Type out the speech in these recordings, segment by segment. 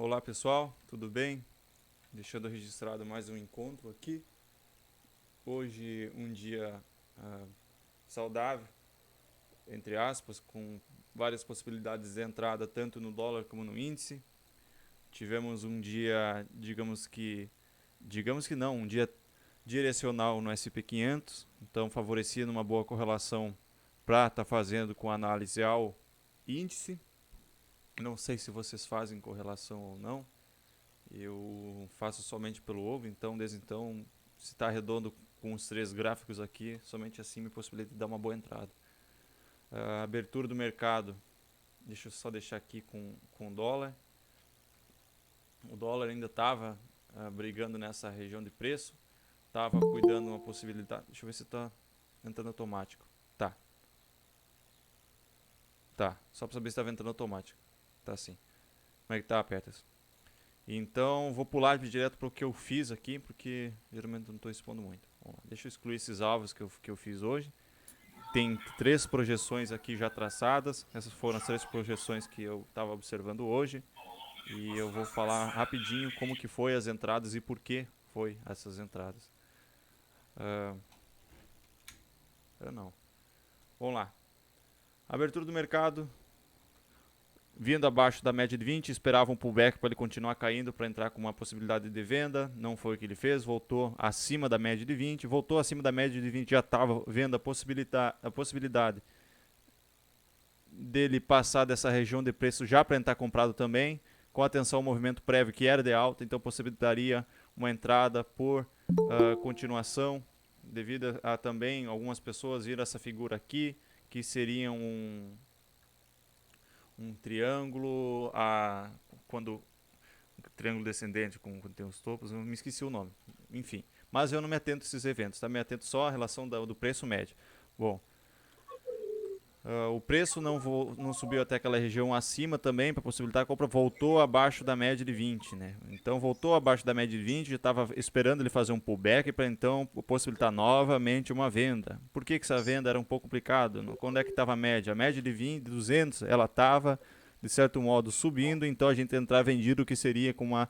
Olá pessoal, tudo bem? Deixando registrado mais um encontro aqui. Hoje um dia ah, saudável, entre aspas, com várias possibilidades de entrada tanto no dólar como no índice. Tivemos um dia, digamos que não, um dia direcional no SP500, então favorecia numa boa correlação para estar fazendo com análise ao índice. Não sei se vocês fazem correlação ou não. Eu faço somente pelo ovo, então desde então, se está redondo com os três gráficos aqui, somente assim me possibilita dar uma boa entrada. A abertura do mercado, deixa eu só deixar aqui com o dólar. O dólar ainda estava brigando nessa região de preço, estava cuidando de uma possibilidade. Deixa eu ver se está entrando automático. Tá, tá, só para saber se estava entrando automático. Tá sim. Como é que tá, Peters? Então vou pular direto para o que eu fiz aqui, porque geralmente eu não estou expondo muito. Deixa eu excluir esses alvos que eu fiz hoje. Tem três projeções aqui já traçadas. Essas foram as três projeções que eu estava observando hoje. E eu vou falar rapidinho como que foi as entradas e por que foi essas entradas. Não. Vamos lá. Abertura do mercado, vindo abaixo da média de 20, esperava um pullback para ele continuar caindo para entrar com uma possibilidade de venda. Não foi o que ele fez, voltou acima da média de 20. Voltou acima da média de 20, já estava vendo a possibilidade dele passar dessa região de preço já para entrar comprado também, com atenção ao movimento prévio que era de alta, então possibilitaria uma entrada por continuação, devido a também algumas pessoas viram essa figura aqui, que seria um triângulo, quando triângulo descendente quando tem os topos, eu me esqueci o nome, enfim. Mas eu não me atento a esses eventos, tá? Me atento só à relação do preço médio. Bom, o preço não subiu até aquela região acima também para possibilitar a compra, voltou abaixo da média de 20, né? Então voltou abaixo da média de 20, já estava esperando ele fazer um pullback para então possibilitar novamente uma venda. Por que essa venda era um pouco complicado? Quando é que estava a média? A média de 20, de 200, ela estava de certo modo subindo, então a gente entrar vendido, que seria com uma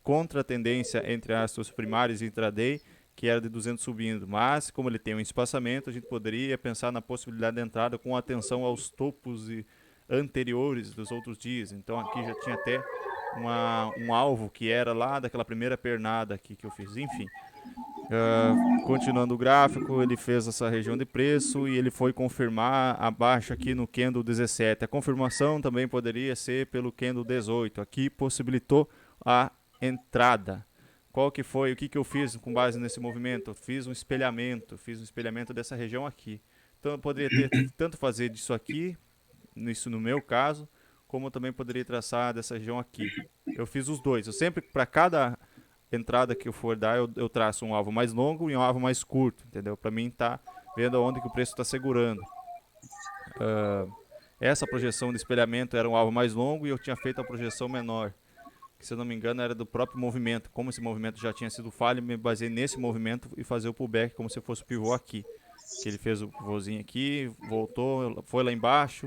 contra-tendência entre as primárias e intraday, que era de 200 subindo, mas como ele tem um espaçamento, a gente poderia pensar na possibilidade de entrada com atenção aos topos anteriores dos outros dias. Então aqui já tinha até um alvo que era lá daquela primeira pernada aqui que eu fiz. Enfim, continuando o gráfico, ele fez essa região de preço e ele foi confirmar abaixo aqui no candle 17. A confirmação também poderia ser pelo candle 18. Aqui possibilitou a entrada. Qual que foi, o que eu fiz com base nesse movimento? Eu fiz um espelhamento dessa região aqui. Então eu poderia ter tanto fazer disso aqui, isso no meu caso, como eu também poderia traçar dessa região aqui. Eu fiz os dois. Eu sempre, para cada entrada que eu for dar, eu traço um alvo mais longo e um alvo mais curto, entendeu? Para mim tá vendo onde que o preço está segurando. Essa projeção de espelhamento era um alvo mais longo e eu tinha feito a projeção menor, que se eu não me engano era do próprio movimento. Como esse movimento já tinha sido falho, me baseei nesse movimento e fazer o pullback como se fosse o pivô aqui. Que ele fez o pivôzinho aqui, voltou, foi lá embaixo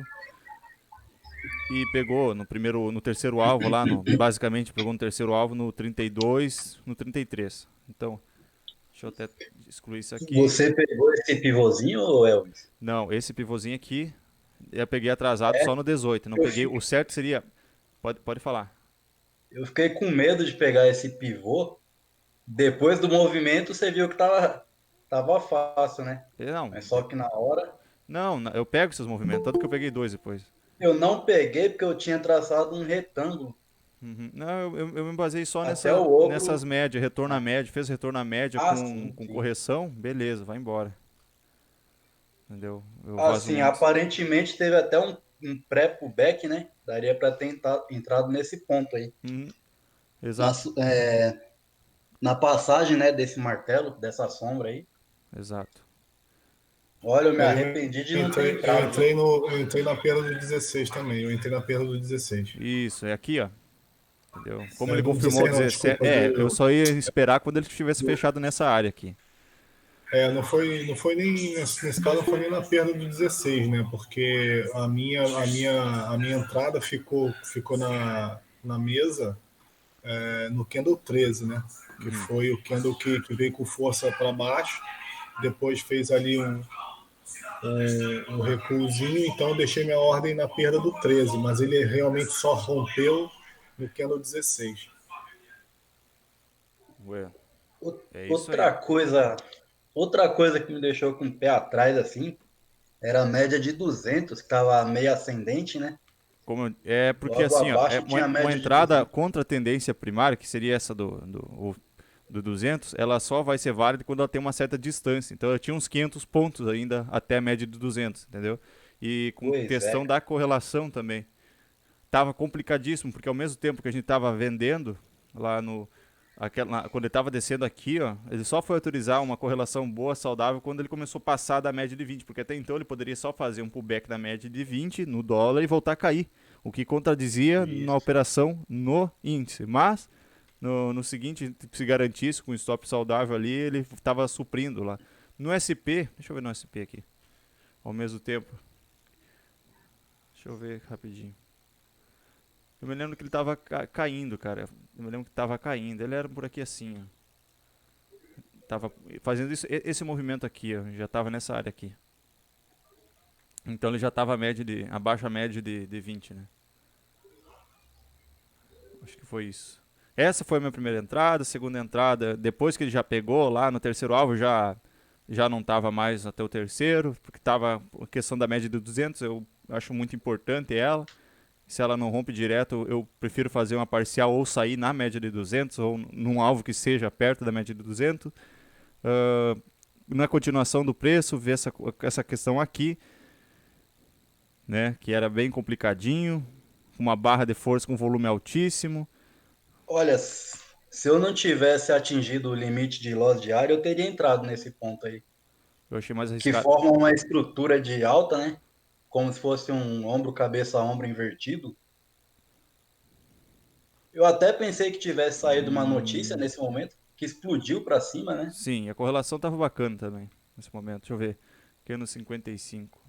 e pegou no terceiro alvo lá, basicamente pegou no terceiro alvo no 32, no 33. Então, deixa eu até excluir isso aqui. Você pegou esse pivôzinho, Elvis? Não, esse pivôzinho aqui eu peguei atrasado É, só no 18. Não eu, peguei. fi- O certo seria. Pode falar. eu fiquei com medo de pegar esse pivô. Depois do movimento, você viu que tava fácil, né? Não, Mas só que na hora. não, eu pego esses movimentos. Tanto que eu peguei dois depois. Eu não peguei porque eu tinha traçado um retângulo. Uhum. Não, eu me basei só Até o nessas ogro. médias, retorno à Ah, média, fez retorno à média sim, com sim. correção, beleza, vai embora. Entendeu? Eu vazo Assim, muito. aparentemente teve até um pré-pullback, né? Daria para ter entrado nesse ponto aí. Uhum. Na, Exato, na passagem, né, desse martelo, dessa sombra aí. exato. Olha, eu me Eu arrependi de não ter entrei, eu entrado, viu? entrei no, eu entrei na perda do 16 também. Eu entrei na perda do 16. Isso, é aqui, ó. Entendeu? Como É, ele do confirmou o 16 não, 17. desculpa, Eu só ia esperar quando ele tivesse fechado nessa área aqui. não foi nem nesse caso, não foi nem na perda do 16, né? Porque a minha entrada ficou na mesa no candle 13, né? Que Uhum. foi o candle que veio com força para baixo, depois fez ali um recuozinho, então eu deixei minha ordem na perda do 13, mas ele realmente só rompeu no candle 16. Ué, é isso aí. Outra coisa que me deixou com o pé atrás, assim, era a média de 200, que estava meio ascendente, né? É porque Logo assim, ó, é abaixo tinha a uma média de entrada 200. contra a tendência primária, que seria essa do 200, ela só vai ser válida quando ela tem uma certa distância. Então eu tinha uns 500 pontos ainda até a média de 200, entendeu? E com Pois é, questão cara. da correlação também. Tava complicadíssimo, porque ao mesmo tempo que a gente tava vendendo lá no quando ele estava descendo aqui, ó, ele só foi autorizar uma correlação boa, saudável, quando ele começou a passar da média de 20, porque até então ele poderia só fazer um pullback da média de 20 no dólar e voltar a cair, o que contradizia na Isso. operação no índice. Mas no seguinte, se garantisse com um stop saudável ali, ele estava suprindo lá. No SP, deixa eu ver no SP aqui, ao mesmo tempo, deixa eu ver rapidinho. Eu me lembro que ele tava caindo, cara. Eu me lembro que tava caindo. Ele era por aqui assim, ó. Tava fazendo isso, esse movimento aqui, ó. Já tava nessa área aqui. Então ele já tava abaixo a média de 20, né? Acho que foi isso. Essa foi a minha primeira entrada, segunda entrada. Depois que ele já pegou lá no terceiro alvo, já não tava mais até o terceiro, porque tava a questão da média de 200. Eu acho muito importante ela. Se ela não rompe direto, eu prefiro fazer uma parcial ou sair na média de 200 ou num alvo que seja perto da média de 200. Uh, na continuação do preço, ver essa questão aqui, né, que era bem complicadinho, uma barra de força com volume altíssimo. Olha, se eu não tivesse atingido o limite de loss diário, eu teria entrado nesse ponto aí. Eu achei mais Que arriscado. forma uma estrutura de alta, né? Como se fosse um ombro, cabeça, ombro invertido. Eu até pensei que tivesse saído uma notícia nesse momento que explodiu para cima, né? Sim, a correlação tava bacana também nesse momento. Deixa eu ver. Aqui no 55.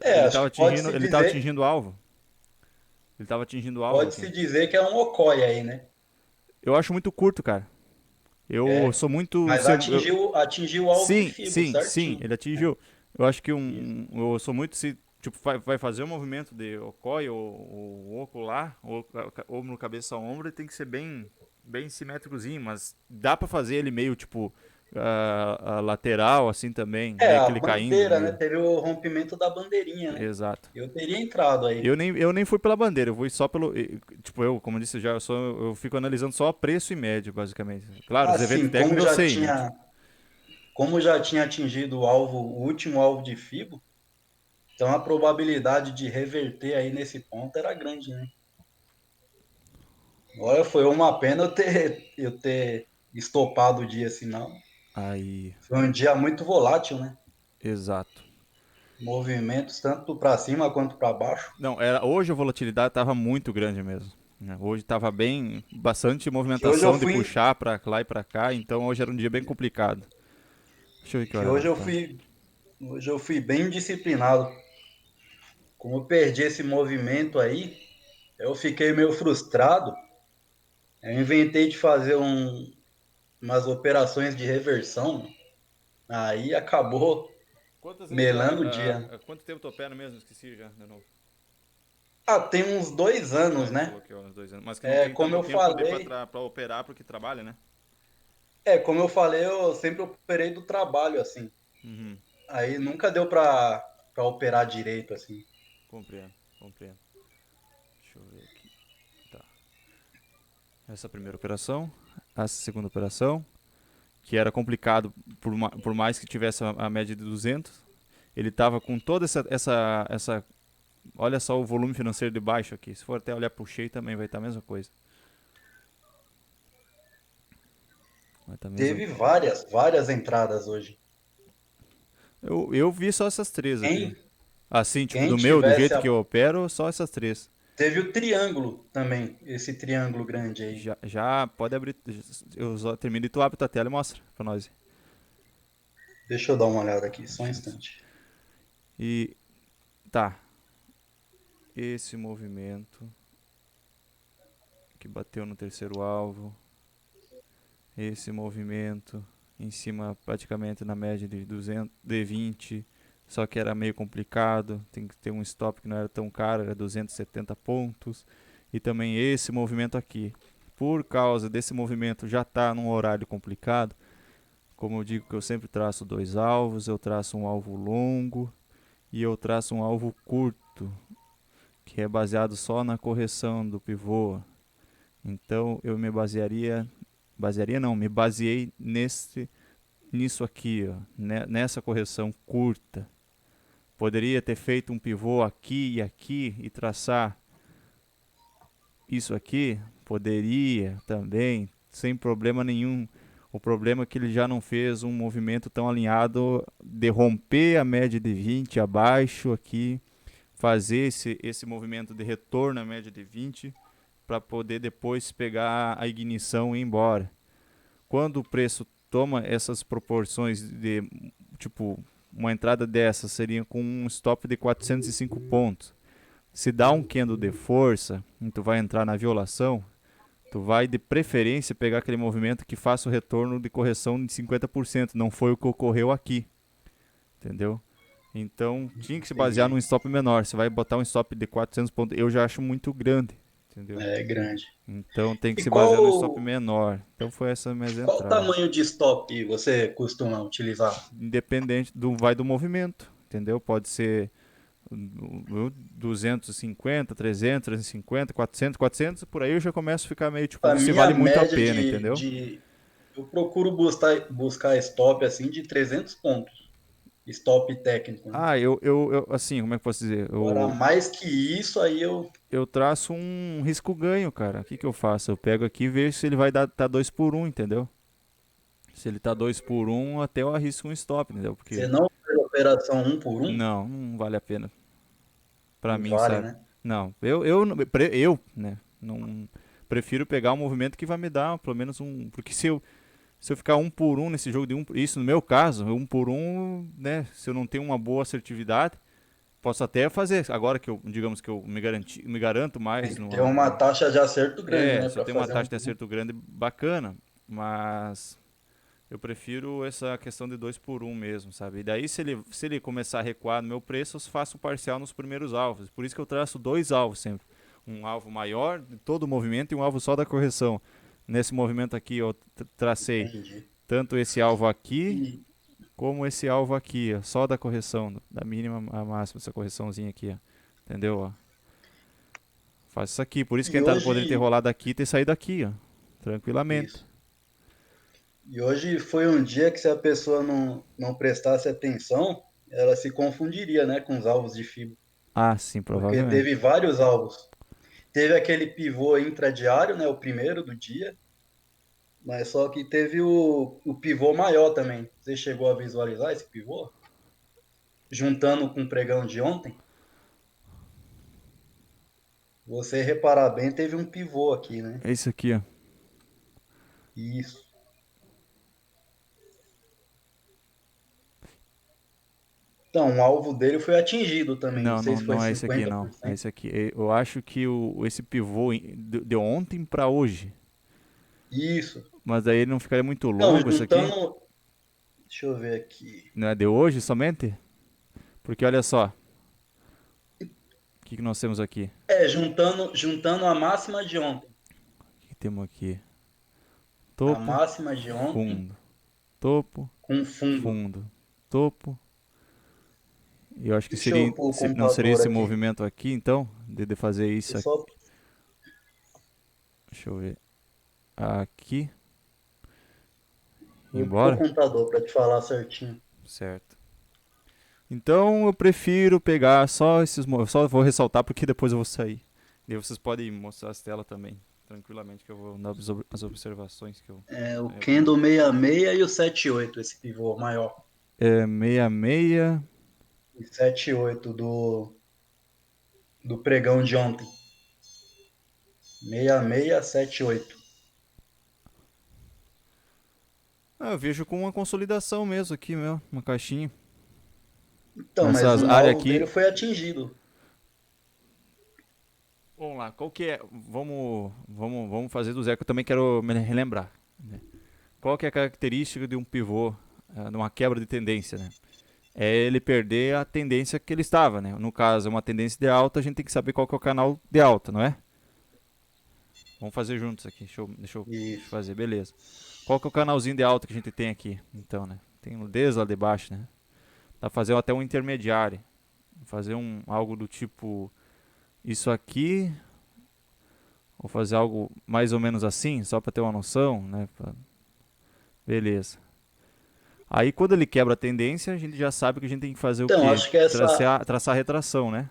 É, acho que pode-se Ele tava dizer, atingindo o alvo. Ele tava atingindo o alvo aqui. pode-se dizer que é um Okoi aí, né? Eu acho muito curto, cara. Eu É, sou muito. mas atingiu o alvo de Sim, Fibo, sim, sim, certinho. ele atingiu. Eu acho que Isso. eu sou muito se tipo vai fazer um movimento de okoi ou ocular ou ombro cabeça a ombro, ele tem que ser bem simétricozinho, mas dá pra fazer ele meio tipo a lateral assim também, É, meio a que ele caindo bandeira, né? meio. Teve o rompimento da bandeirinha, né? Exato. Eu teria entrado aí. Eu nem fui pela bandeira, eu fui só pelo. Tipo, como eu disse já, eu fico analisando só preço e médio, basicamente. Claro, os eventos Assim, técnicos eu sei, né? como já tinha atingido o último alvo de Fibo, então a probabilidade de reverter aí nesse ponto era grande, né? Olha, foi uma pena eu ter estopado o dia assim, não. Aí, Foi um dia muito volátil, né? exato. Movimentos tanto para cima quanto para baixo. Não, hoje a volatilidade estava muito grande mesmo, né? Hoje estava bastante Que hoje eu movimentação de fui, puxar para lá e para cá, então hoje era um dia bem complicado. Deixa eu ver que que hora hoje ela eu tá. fui, hoje eu fui bem disciplinado. Como eu perdi esse movimento aí, eu fiquei meio frustrado. Eu inventei de fazer umas operações de reversão. Aí acabou Quantas vezes, melando o dia. quanto tempo tu opera mesmo? Esqueci já, de novo. Ah, tem uns 2 anos, É, tu né? falou que é uns 2 anos, mas que não É, tem como tanto eu tempo falei, para operar porque trabalha, né? como eu falei, eu sempre operei do trabalho, assim. Uhum, Aí nunca deu pra operar direito, assim. compreendo, compreendo. Deixa eu ver aqui. Tá. Essa é a primeira operação, essa segunda operação, que era complicado por mais que tivesse a média de 200. Ele estava com toda essa. Olha só o volume financeiro de baixo aqui. Se for até olhar para o cheio também vai estar a mesma coisa. Vai estar a mesma Teve coisa. várias entradas hoje. Eu vi só essas três aqui. Quem, Assim, tipo, quem do tivesse jeito que eu opero, só essas três. Teve o triângulo também, esse triângulo grande aí. Já pode abrir. Eu só termino e tu abre tua tela e mostra pra nós. Deixa eu dar uma olhada aqui, só um Deixa eu ver. instante. E tá. Esse movimento. que bateu no terceiro alvo. Esse movimento em cima praticamente na média de 200, de 20, só que era meio complicado, tem que ter um stop que não era tão caro, era 270 pontos. E também esse movimento aqui. Por causa desse movimento já está num horário complicado, como eu digo que eu sempre traço dois alvos, eu traço um alvo longo e eu traço um alvo curto, que é baseado só na correção do pivô. Então eu me me baseei nisso aqui, ó, nessa correção curta. Poderia ter feito um pivô aqui e traçar isso aqui? Poderia também, sem problema nenhum. O problema é que ele já não fez um movimento tão alinhado de romper a média de 20 abaixo aqui, fazer esse movimento de retorno à média de 20 para poder depois pegar a ignição e ir embora. Quando o preço toma essas proporções de, tipo, uma entrada dessa seria com um stop de 405 pontos. Se dá um candle de força, e tu vai entrar na violação, tu vai de preferência pegar aquele movimento que faça o retorno de correção de 50%. Não foi o que ocorreu aqui, entendeu? Então tinha que se basear num stop menor. Você vai botar um stop de 400 pontos, eu já acho muito grande, entendeu? É grande. Então tem que E se basear num stop menor. Então foi essa minhas qual entradas. tamanho de stop você costuma utilizar? Independente vai do movimento, entendeu? Pode ser 250, 300, 350, 400, por aí eu já começo a ficar meio tipo, A se minha vale muito a média pena, entendeu? eu procuro buscar stop assim de 300 pontos. Stop técnico, né? Ah, assim, como é que eu posso dizer? Agora, mais que isso, aí Eu traço um risco ganho, cara. O que eu faço? Eu pego aqui e vejo se ele vai tá 2 por 1, entendeu? Se ele tá 2 por 1, até eu arrisco um stop, entendeu? você Porque não faz operação um por um, não vale a pena pra não mim, vale, sabe? né? Não, né, não prefiro pegar um movimento que vai me dar pelo menos um, porque se eu ficar um por um nesse jogo de um, isso no meu caso, um por um, né, se eu não tenho uma boa assertividade, posso até fazer, agora que eu, digamos que eu me garanto Tem mais que ter uma taxa de acerto grande, né? se eu Para tenho uma fazer um taxa de por um. acerto grande, bacana, mas eu prefiro essa questão de 2 por um mesmo, sabe? E daí se ele começar a recuar no meu preço, eu faço o parcial nos primeiros alvos. Por isso que eu traço dois alvos sempre. Um alvo maior de todo o movimento e um alvo só da correção. Nesse movimento aqui eu tracei Entendi. tanto esse alvo aqui E, como esse alvo aqui, ó, só da correção, da mínima a máxima, essa correção aqui, ó. Entendeu? Ó. Faço isso aqui, por isso que a e entrada poderia ter hoje, rolado aqui e ter saído aqui, ó. Tranquilamente. isso. E hoje foi um dia que se a pessoa não prestasse atenção, ela se confundiria, né, com os alvos de FIBA, Ah, sim, porque teve provavelmente. vários alvos. Teve aquele pivô intradiário, né, o primeiro do dia, mas só que teve o pivô maior também. Você chegou a visualizar esse pivô? Juntando com o pregão de ontem? Você reparar bem, teve um pivô aqui, né? É isso aqui, ó. Isso. Então, o alvo dele foi atingido também. Não Não, sei não, se foi não é esse aqui, não. É 50%. esse aqui. Eu acho que esse pivô de ontem pra hoje. Isso. Mas aí ele não ficaria muito Então, longo isso aqui? juntando. Deixa eu ver aqui. Não é de hoje somente? Porque olha só, o que nós temos aqui? É, juntando a máxima de ontem. O que temos aqui? A Topo, máxima de ontem fundo. Topo, com fundo. fundo. Topo. E eu acho que Deixa eu seria, pôr o não seria computador esse aqui. movimento aqui, então? De fazer Eu isso aqui. só Deixa eu ver. Aqui. vou pôr o Embora. computador para te falar certinho. Certo. Então eu prefiro pegar só esses. Só vou ressaltar porque depois eu vou sair. E aí vocês podem mostrar as telas também, tranquilamente, que eu vou dar as observações que eu. É o É, Kendo 66 e o 78, esse pivô maior. é 66. O 78 do pregão de ontem. 6678. Ah, eu vejo com uma consolidação mesmo aqui, meu, uma caixinha. Então, mas Nessas um áreas alvo dele aqui. foi atingido. Vamos lá, qual que é? Vamos fazer do zero, que eu também quero me relembrar, né? Qual que é a característica de um pivô, numa quebra de tendência, né? É ele perder a tendência que ele estava, né? No caso, uma tendência de alta, a gente tem que saber qual que é o canal de alta, não é? Vamos fazer juntos aqui, deixa eu Isso. fazer, beleza. Qual que é o canalzinho de alta que a gente tem aqui? Então, né? Tem o desde lá de baixo, né? Dá pra fazer até um intermediário. Fazer algo do tipo isso aqui, ou fazer algo mais ou menos assim, só para ter uma noção, né? Beleza. Aí quando ele quebra a tendência, a gente já sabe que a gente tem que fazer o Então, quê? acho que essa. Traçar a retração, né?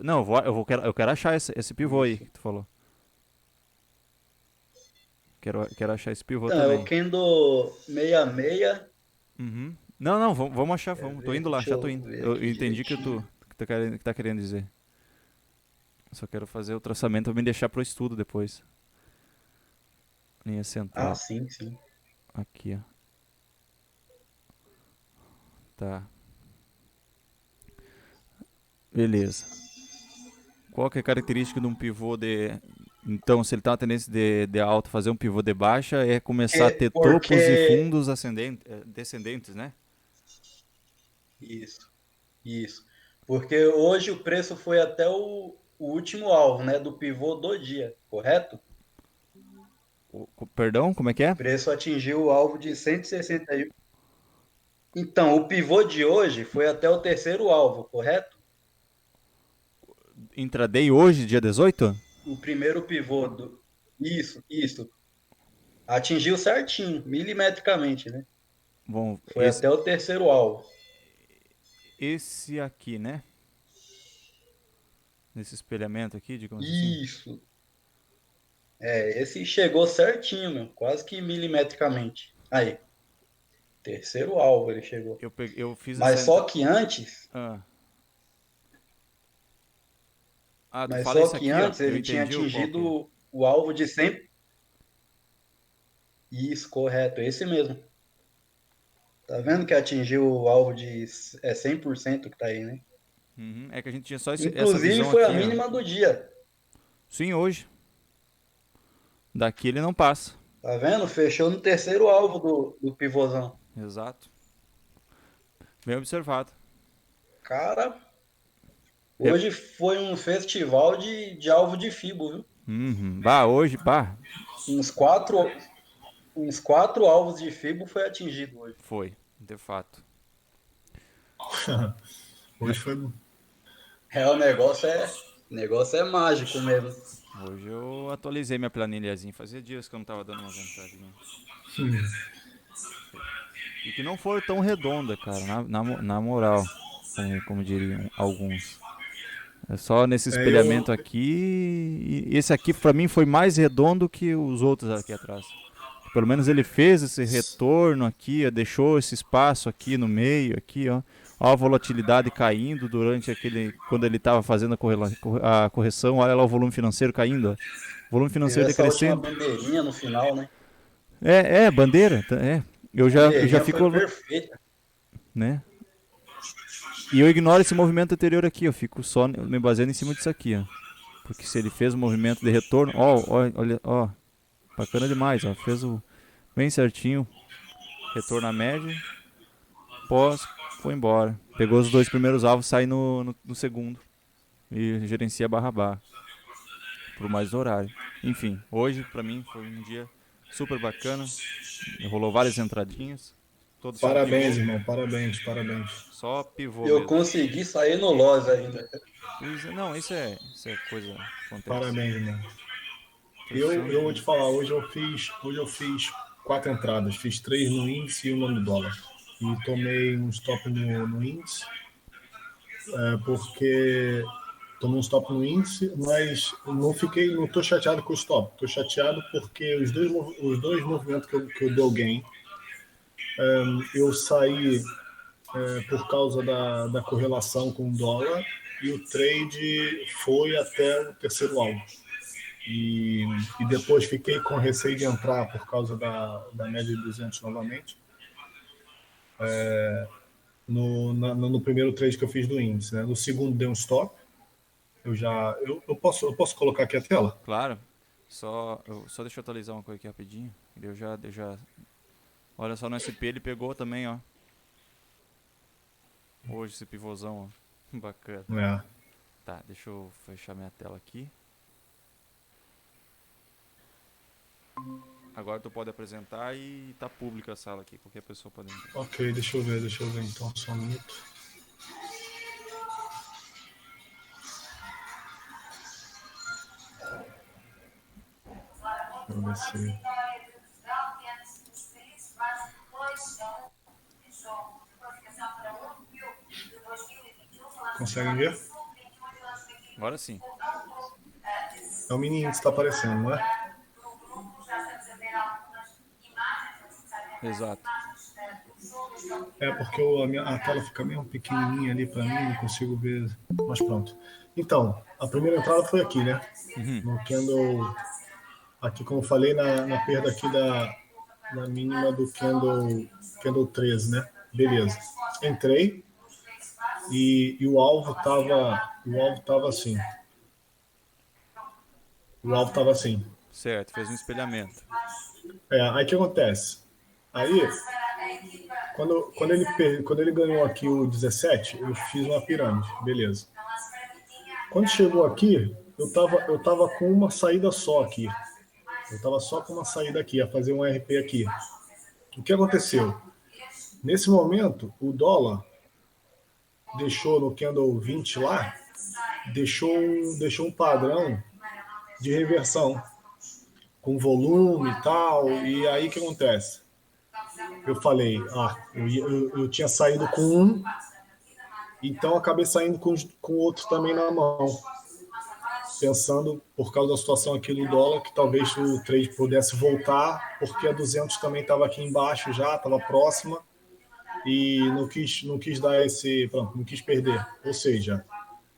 Não, eu quero achar esse pivô aí Isso. que tu falou. Quero achar esse pivô Então, é o também. Kendo 66. Uhum. Não, não, vamos achar, Quer vamos. Tô ver? indo lá, Deixa já tô eu indo. ver Eu aqui entendi direitinho. que tá querendo dizer. Só quero fazer o traçamento pra me deixar pro estudo depois. Linha Ah, central. sim, sim. Aqui, ó. Tá. Beleza. Qual que é a característica de um pivô de. Então, se ele tá uma tendência de alta, fazer um pivô de baixa é começar a ter topos e Porque. fundos descendentes, né? Isso, isso. Porque hoje o preço foi até o último alvo, né? Do pivô do dia, correto? Perdão, como é que O é? preço atingiu o alvo de 161. Então, o pivô de hoje foi até o terceiro alvo, correto? Intraday hoje, dia 18? O primeiro pivô do. Isso. Atingiu certinho, milimetricamente, né? Bom, Foi até o terceiro alvo. esse aqui, né? Nesse espelhamento aqui, digamos assim. Isso. É, esse chegou certinho, meu, quase que milimetricamente. Aí, terceiro alvo ele chegou. Eu fiz Mas essa. só que antes, Ah. Tu mas fala só esse que aqui, ó. antes Eu ele tinha entendi o qual que é. atingido o alvo de 100. Isso, correto, esse mesmo. Tá vendo que atingiu o alvo de 100% que tá aí, né? Uhum. É que a gente tinha só essa Inclusive visão foi a aqui, ó. mínima do dia. Sim, hoje. Daqui ele não passa. Tá vendo? Fechou no terceiro alvo do pivôzão. Exato. Bem observado. Cara, Re- hoje foi um festival de alvo de fibo, viu? Uhum. Bah, hoje, bah, Uns quatro, uns quatro alvos de fibo foi atingido hoje. foi, de fato. Hoje foi. É, o negócio é mágico mesmo. Hoje eu atualizei minha planilhazinha. Fazia dias que eu não tava dando umas entradinhas. E que não foram tão redonda, cara, na moral, como diriam alguns. É só nesse É, eu, espelhamento aqui. E esse aqui pra mim foi mais redondo que os outros aqui atrás. Pelo menos ele fez esse retorno aqui, ó, deixou esse espaço aqui no meio, aqui, ó. Ó a volatilidade caindo durante quando ele estava fazendo a correção, olha lá o volume financeiro caindo, ó. Volume Teve financeiro essa última decrescendo. bandeirinha no final, né? Bandeira, é. Eu já Bandeirinha foi fico, perfeita. né? E eu ignoro esse movimento anterior aqui, eu fico só me baseando em cima disso aqui, ó. Porque se ele fez o movimento de retorno, olha, ó, bacana demais, ó. Fez o bem certinho, retorno à média, pós, foi embora. Pegou os dois primeiros alvos, sai no segundo e gerencia barra barra por mais horário. Enfim, hoje pra mim foi um dia super bacana. Rolou várias entradinhas, todos são parabéns, pivô, irmão. Parabéns, parabéns. só pivô Eu mesmo. consegui sair no loss ainda. Não, isso é coisa que acontece. Parabéns, irmão. Profissão Eu vou te de. falar, hoje eu fiz quatro entradas. Fiz três no índice e uma no dólar. E tomei um stop no índice, porque tomei um stop no índice, mas não estou chateado com o stop. Estou chateado porque os dois movimentos que eu dei gain, eu saí por causa da correlação com o dólar e o trade foi até o terceiro alvo. E, e depois fiquei com receio de entrar por causa da média de 200 novamente, no primeiro trade que eu fiz do índice. Né? No segundo deu um stop, Eu posso colocar aqui a tela? Claro. Só deixa eu atualizar uma coisa aqui rapidinho. Eu já. Olha só no SP ele pegou também, ó. Hoje esse pivôzão, ó. Bacana. É. Tá, deixa eu fechar minha tela aqui. Agora tu pode apresentar e tá pública a sala aqui. Qualquer pessoa pode entrar. Ok, deixa eu ver então, só um minuto. Deixa eu ver se... Conseguem ver? Agora sim. É o menininho que está aparecendo, não é? Exato. É porque a tela fica meio pequenininha ali para mim, não consigo ver. Mas pronto. Então, a primeira entrada foi aqui, né? No candle, aqui como eu falei, na perda aqui da mínima do candle 13, né? Beleza. Entrei e o alvo tava assim. O alvo tava assim. Certo, fez um espelhamento. Aí o que acontece? Aí, quando ele ganhou aqui o 17, eu fiz uma pirâmide, beleza. Quando chegou aqui, eu tava com uma saída só aqui. Eu tava só com uma saída aqui, a fazer um RP aqui. O que aconteceu? Nesse momento, o dólar deixou no candle 20 lá, deixou um padrão de reversão, com volume e tal. E aí o que acontece? Eu falei, eu tinha saído com um, então acabei saindo com o outro também na mão. Pensando, por causa da situação aqui do dólar, que talvez o trade pudesse voltar, porque a 200 também estava aqui embaixo já, estava próxima, e não quis dar pronto, não quis perder. Ou seja,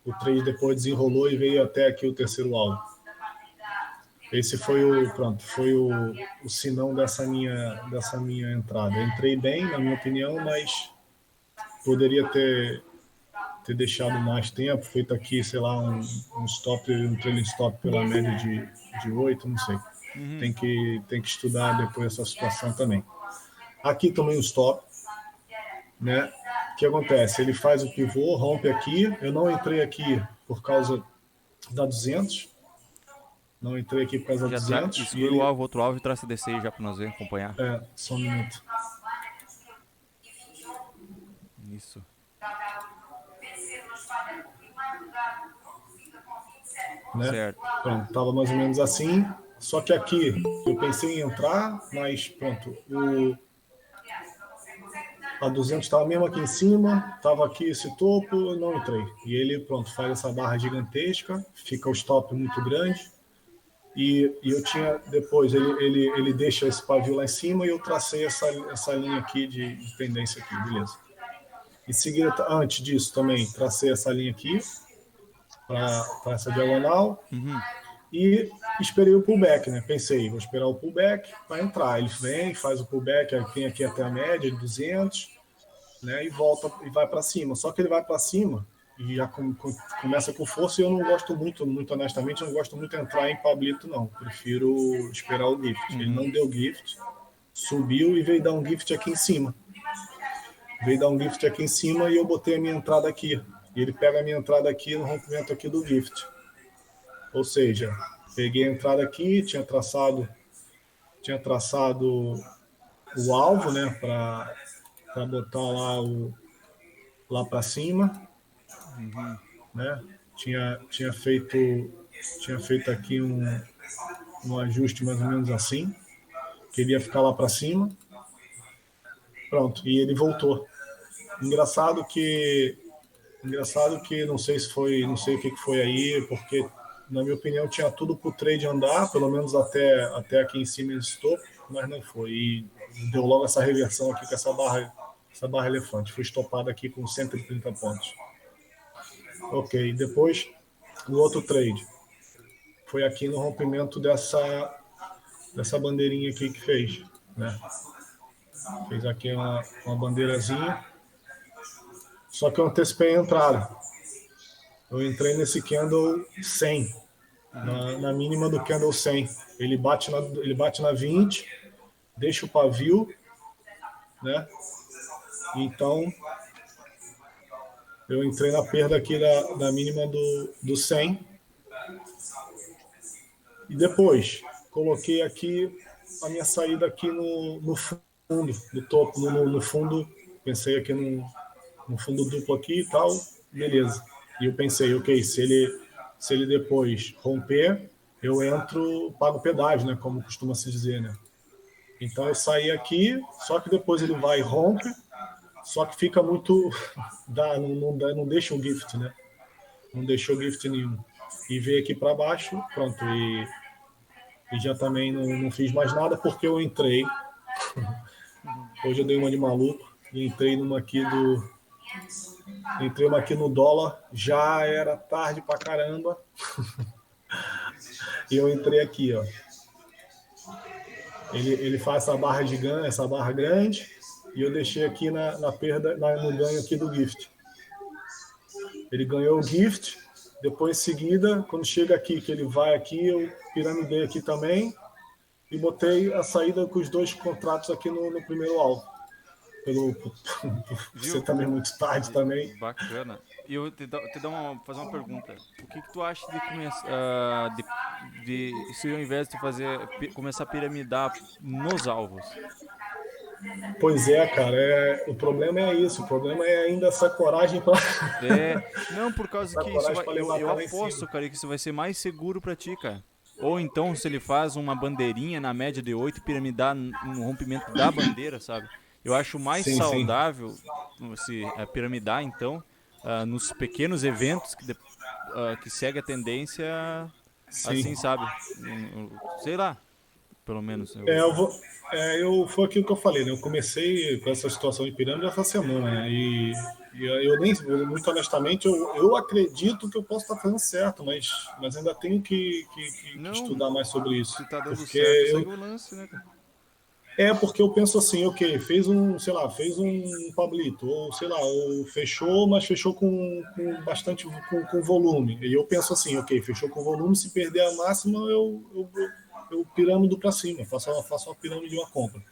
o trade depois desenrolou e veio até aqui o terceiro alvo. Esse foi o sinão dessa minha entrada. Eu entrei bem, na minha opinião, mas poderia ter deixado mais tempo, feito aqui, sei lá, um trailing stop pela média de 8, não sei. Tem que estudar depois essa situação também. Aqui tomei um stop, né? O que acontece? Ele faz o pivô, rompe aqui. Eu não entrei aqui por causa da 200. Não entrei aqui por causa da 200. Exclui o alvo, outro alvo e traça DC aí já pra nós ver, acompanhar. Só um minuto. Isso. Né? Certo. Pronto, tava mais ou menos assim. Só que aqui eu pensei em entrar, mas pronto, a 200 estava mesmo aqui em cima, estava aqui esse topo, eu não entrei. E ele, pronto, faz essa barra gigantesca, fica o stop muito grande. E eu tinha, depois, ele deixa esse pavio lá em cima e eu tracei essa linha aqui de tendência aqui, beleza. Em seguida, antes disso também, tracei essa linha aqui, para essa diagonal, e esperei o pullback, né? Pensei, vou esperar o pullback para entrar. Ele vem, faz o pullback, vem aqui até a média de 200, né? E volta e vai para cima. Só que ele vai para cima e já começa com força, e eu não gosto muito honestamente, não gosto muito de entrar em Pablito, não. Prefiro esperar o gift. Ele não deu gift, subiu e veio dar um gift aqui em cima. Veio dar um gift aqui em cima e eu botei a minha entrada aqui. E ele pega a minha entrada aqui no rompimento aqui do gift. Ou seja, peguei a entrada aqui, tinha traçado o alvo, né, para botar lá para cima, né? Tinha feito aqui um ajuste mais ou menos assim, queria ficar lá para cima. Pronto, e ele voltou. Engraçado que não sei o que foi aí, porque na minha opinião tinha tudo para o trade andar, pelo menos até aqui em cima esse topo, mas não foi. E deu logo essa reversão aqui com essa barra elefante. Foi estopada aqui com 130 pontos. Ok, depois o outro trade foi aqui no rompimento dessa bandeirinha aqui que fez, né? Fez aqui uma bandeirazinha. Só que eu antecipei a entrada. Eu entrei nesse candle 100, na mínima do candle 100. Ele bate na 20, deixa o pavio, né? Então, eu entrei na perda aqui da mínima do 100. E depois, coloquei aqui a minha saída aqui no fundo, no topo, no fundo. Pensei aqui no fundo duplo aqui e tal, beleza. E eu pensei, ok, se ele depois romper, eu entro, pago pedágio, né? Como costuma se dizer, né? Então eu saí aqui, só que depois ele vai e rompe, só que fica muito. Não deixa o gift, né? Não deixou gift nenhum. E veio aqui para baixo, pronto. E já também não fiz mais nada porque eu entrei. Hoje eu dei uma de maluco e entrei numa aqui do. Entrei uma aqui no dólar, já era tarde pra caramba. E eu entrei aqui, ó. Ele faz essa barra gigante, essa barra grande, e eu deixei aqui na perda, no ganho aqui do gift. Ele ganhou o gift, depois em seguida, quando chega aqui, que ele vai aqui, eu piramidei aqui também e botei a saída com os dois contratos aqui no primeiro alvo. Você também muito tarde também. Bacana. E eu fazer uma pergunta. O que tu acha de começar, se ao invés de começar a piramidar nos alvos? Pois é, cara, o problema é isso, o problema é ainda essa coragem para Não, por causa que eu aposto, cara, que isso vai ser mais seguro pra ti, cara. Ou então, se ele faz uma bandeirinha na média de 8 e piramidar no rompimento da bandeira, sabe? Eu acho mais saudável se piramidar, então, nos pequenos eventos que segue a tendência, assim, sabe? Sei lá, pelo menos. Foi aquilo que eu falei, né? Eu comecei com essa situação de pirâmide essa semana, né? E eu nem, muito honestamente, eu acredito que eu posso estar fazendo certo, mas ainda tenho que estudar mais sobre isso. Se tá dando porque certo, segue o lance, né, cara? Porque eu penso assim, ok, fez um Pablito, ou sei lá, ou fechou, mas fechou com bastante com volume. E eu penso assim, ok, fechou com volume, se perder a máxima, eu pirâmido para cima, faço uma pirâmide de uma compra.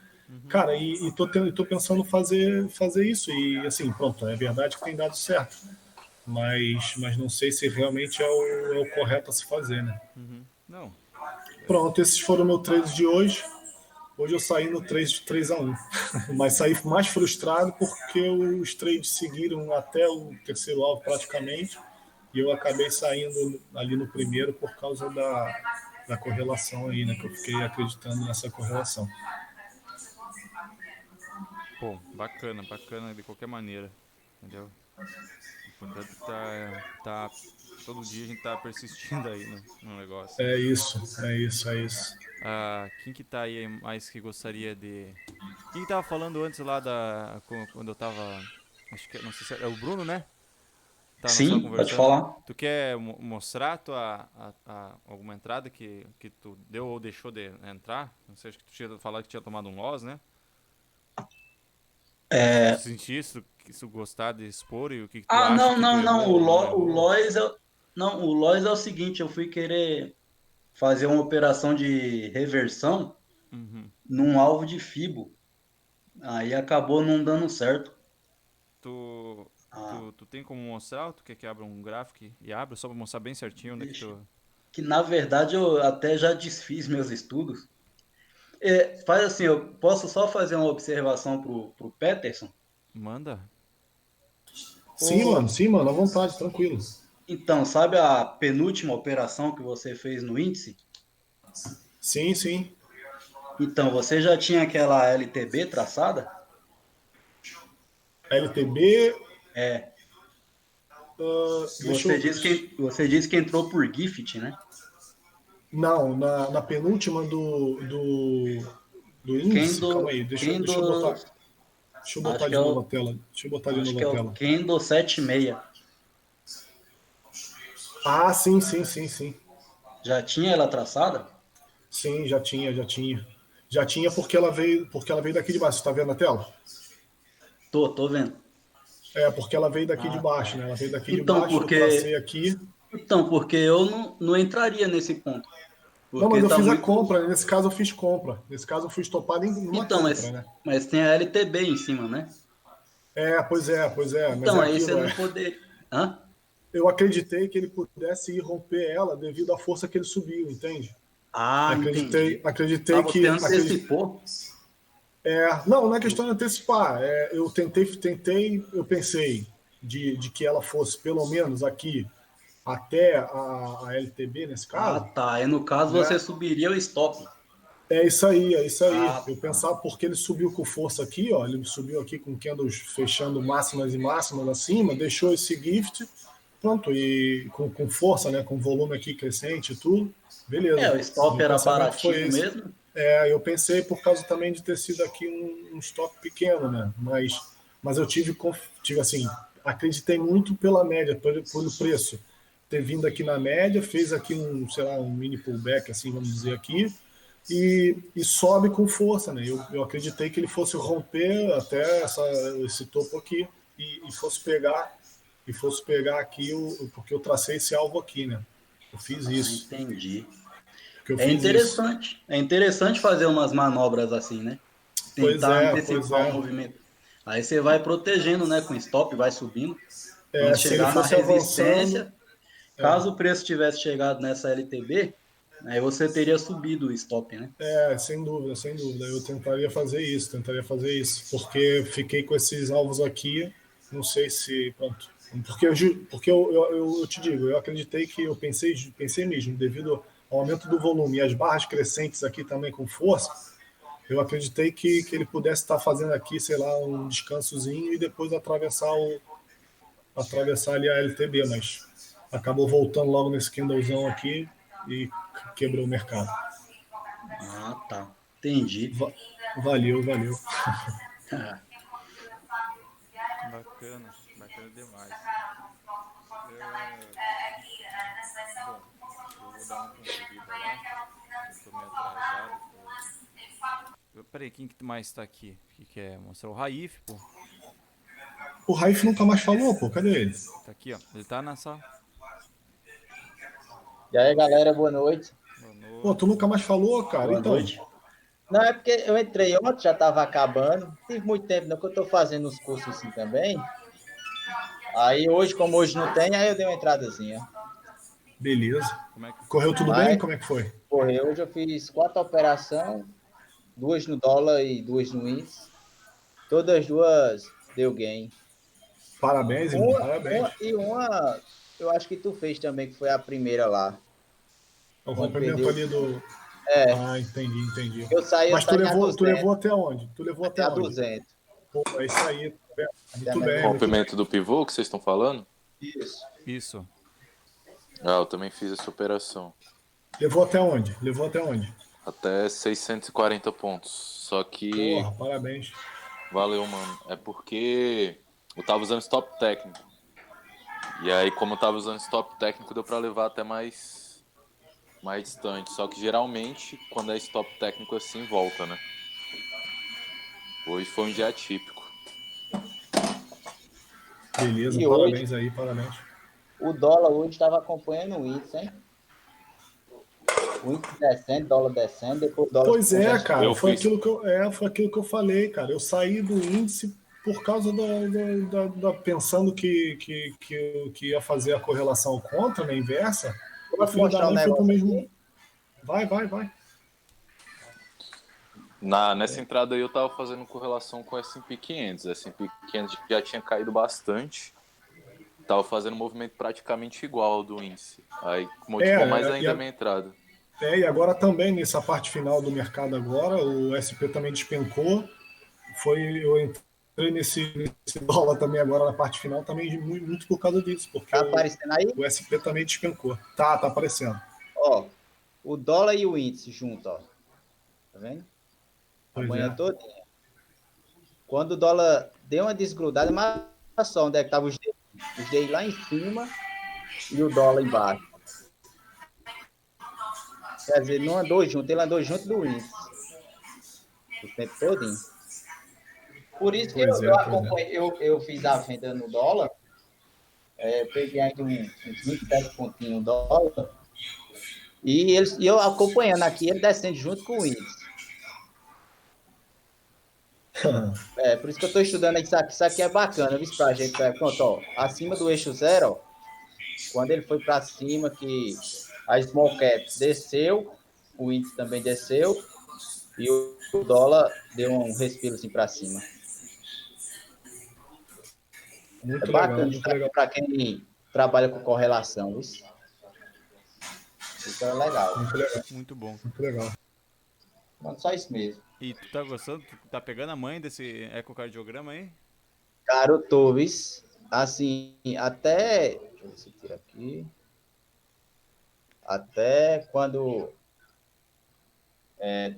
Cara, e tô pensando fazer isso, e assim, pronto, é verdade que tem dado certo, mas não sei se realmente é o correto a se fazer, né? Não. Pronto, esses foram meus trades de hoje. Hoje eu saí no 3-1, mas saí mais frustrado porque os trades seguiram até o terceiro alvo praticamente, e eu acabei saindo ali no primeiro por causa da correlação aí, né? Que eu fiquei acreditando nessa correlação. Pô, bacana de qualquer maneira, entendeu? O importante tá todo dia a gente tá persistindo aí no negócio. É isso. Quem que tá aí mais que gostaria de... Quem que tava falando antes lá quando eu tava... Acho que, não sei se é o Bruno, né? Tá na sala Sim, pode conversando. falar. Tu quer mostrar alguma entrada que tu deu ou deixou de entrar? Não sei, acho que tu tinha falado que tinha tomado um loss, né? Se tu sentir, se tu gostar de expor e o que tu acha que tu não. errou ou não errou. O Lois é o seguinte, eu fui querer fazer uma operação de reversão num alvo de Fibo. Aí acabou não dando certo. Tu tem como mostrar? Tu quer que abra um gráfico e abra só pra mostrar bem certinho onde é que tu... Que na verdade eu até já desfiz meus estudos. Faz assim, eu posso só fazer uma observação pro Peterson? Manda. Sim, mano, à vontade, tranquilo. Então, sabe a penúltima operação que você fez no índice? Sim. Então, você já tinha aquela LTB traçada? LTB... Você disse que entrou por Gift, né? Não, na penúltima do índice. Calma aí, deixa eu botar de novo a tela. Deixa eu botar de novo a tela. Candle 76. Ah, sim. Já tinha ela traçada? Sim, já tinha. Já tinha porque ela veio daqui de baixo. Você tá vendo a tela? Tô vendo. Porque ela veio daqui de baixo, né? Ela veio daqui de Então, baixo, eu tracei aqui. Então, porque eu não entraria nesse ponto. Não, mas Porque eu tá fiz a muito. compra, nesse caso eu fiz compra. Nesse caso eu fui estopado numa Então, compra, né? mas tem a LTB em cima, né? Pois é, mas Então, é aí você aquilo, não poder. Hã? Eu acreditei que ele pudesse ir romper ela devido à força que ele subiu, entende? Ah, entendi. Ah, Acreditei você que. antecipou? Não é questão de antecipar. Eu eu pensei de que ela fosse pelo menos aqui até a LTB, nesse Ah, caso, tá. Aí no caso você né? subiria o stop. É isso aí, é isso aí. Ah, Eu tá. pensava porque ele subiu com força aqui, ó. Ele subiu aqui com candles fechando máximas e máximas acima, deixou esse gift, pronto, e com força, né? Com volume aqui crescente e tudo. Beleza. O stop Meu era pensamento foi baratinho esse. mesmo. Eu pensei por causa também de ter sido aqui um stop pequeno, né? Mas eu tive assim, acreditei muito pela média, pelo preço. Ter vindo aqui na média, fez aqui sei lá, um mini pullback, assim, vamos dizer aqui, e sobe com força, né? Eu acreditei que ele fosse romper até esse topo aqui e fosse pegar aqui porque eu tracei esse alvo aqui, né? Eu fiz Ah, isso. entendi. Porque eu É fiz isso. interessante. É interessante fazer umas manobras assim, né? Tentar Pois antecipar o é. movimento. Aí você vai protegendo, né? Com stop, vai subindo. Quando Se ele chegar na fosse avançando, resistência, caso o preço tivesse chegado nessa LTB, aí você teria subido o stop, né? sem dúvida, sem dúvida. Eu tentaria fazer isso, porque fiquei com esses alvos aqui, não sei se. Pronto. Porque eu te digo, eu acreditei que pensei mesmo, devido ao aumento do volume e as barras crescentes aqui também com força, eu acreditei que ele pudesse estar fazendo aqui, sei lá, um descansozinho e depois atravessar ali a LTB, mas acabou voltando logo nesse candlezão aqui e quebrou o mercado. Ah, tá. Entendi. Valeu. Bacana, bacana demais. Bom, eu vou dar uma conferida lá. Eu tô meio atrasado. Peraí, quem que mais tá aqui? Que quer mostrar o Raif, pô? O Raif nunca mais falou, pô. Cadê ele? Tá aqui, ó. Ele tá nessa. E aí, galera, boa noite. Boa Pô, tu noite. nunca mais falou, cara. Boa Então, noite. Não, é porque eu entrei ontem, já estava acabando. Não tive muito tempo, não, que eu estou fazendo uns cursos assim também. Aí hoje, como hoje não tem, aí eu dei uma entradazinha. beleza. Como é que Correu tudo bem? Mas, Como é que foi? porra, hoje eu fiz 4 operações, 2 no dólar e 2 no índice. Todas as duas deu gain. Parabéns, irmão. Parabéns. Uma, eu acho que tu fez também, que foi a primeira lá. O Quando rompimento perdeu. ali do. É, Ah, entendi. eu Mas tu saí a levou, tu 200, levou até onde? Tu levou até até a onde? 200. Pô, é isso aí. Tá vendo? Até a Muito bem, menor. muito bem. Rompimento do pivô que vocês estão falando? Isso. Isso. Eu também fiz essa operação. Levou até onde? Até 640 pontos. Só que Porra, parabéns. valeu, mano. É porque eu tava usando stop técnico. E aí, como eu tava usando stop técnico, deu pra levar até mais distante. Só que geralmente, quando é stop técnico assim, volta, né? Hoje foi um dia atípico. Beleza, E parabéns hoje, aí, parabéns. o dólar hoje estava acompanhando o índice, hein? O índice descendo, dólar descendo, depois o dólar Pois é, conversa. cara, Eu foi fiz. aquilo que eu falei, cara. Eu saí do índice por causa pensando que ia fazer a correlação contra, né, inversa. E o Posso filho da mostrar um mãe foi pro negócio mesmo. aqui? Vai. Nessa entrada aí eu tava fazendo correlação com o S&P 500. O S&P 500 já tinha caído bastante. Tava fazendo um movimento praticamente igual ao do índice. Aí motivou mais ainda a minha entrada. E agora também, nessa parte final do mercado agora, o SP também despencou. Eu entrei nesse dólar também agora na parte final, também muito por causa disso, porque Tá aparecendo aí? o SP também despencou. Tá aparecendo. Ó, o dólar e o índice junto, ó. Tá vendo? Pois Amanhã é. toda. Quando o dólar deu uma desgrudada, mas só onde é que tava os D lá em cima e o dólar embaixo. Quer dizer, não andou junto, ele andou junto do índice. O tempo todinho. Por isso que Pois é, eu pois é. acompanhei, eu fiz a venda no dólar, peguei ainda uns 27 pontinhos no dólar, e eu acompanhando aqui, ele descendo junto com o índice. Por isso que eu estou estudando isso aqui é bacana, viu, pra gente, pronto, ó, acima do eixo zero, ó, quando ele foi para cima, que a small cap desceu, o índice também desceu, e o dólar deu um respiro assim para cima. É Muito legal, bacana muito isso aqui legal. para quem trabalha com correlação, isso é legal. Muito legal, Muito bom. muito legal. Mano, só isso mesmo. E tu tá gostando? Tu tá pegando a mãe desse ecocardiograma aí? Cara, eu tô, assim, até. Deixa eu ver se eu tiro aqui. Até quando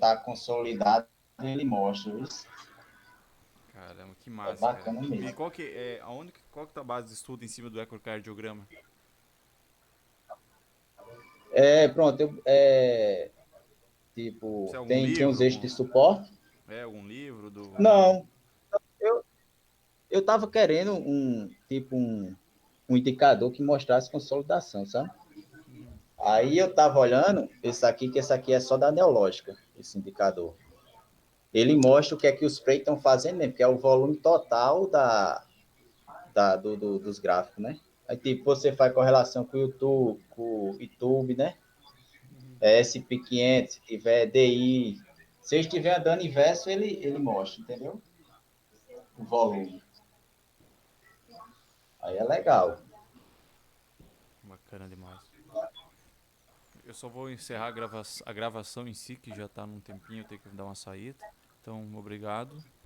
tá consolidado, ele mostra, isso. Caramba, que É massa, cara. bacana E mesmo. qual que tá a base de estudo em cima do ecocardiograma? Pronto, tipo, Se é algum tem uns livro, eixos de suporte. algum livro do... Não, eu, eu tava querendo um indicador que mostrasse consolidação, sabe? Aí eu tava olhando que esse aqui é só da neológica, esse indicador. Ele mostra o que é que os freios estão fazendo mesmo, que é o volume total dos gráficos, né? Aí, tipo, você faz correlação com o YouTube, né? SP500, se tiver DI. Se ele estiver andando inverso, ele mostra, entendeu? O volume. Aí é legal. Bacana demais. Eu só vou encerrar a gravação em si, que já tá num tempinho, eu tenho que dar uma saída. Então, obrigado.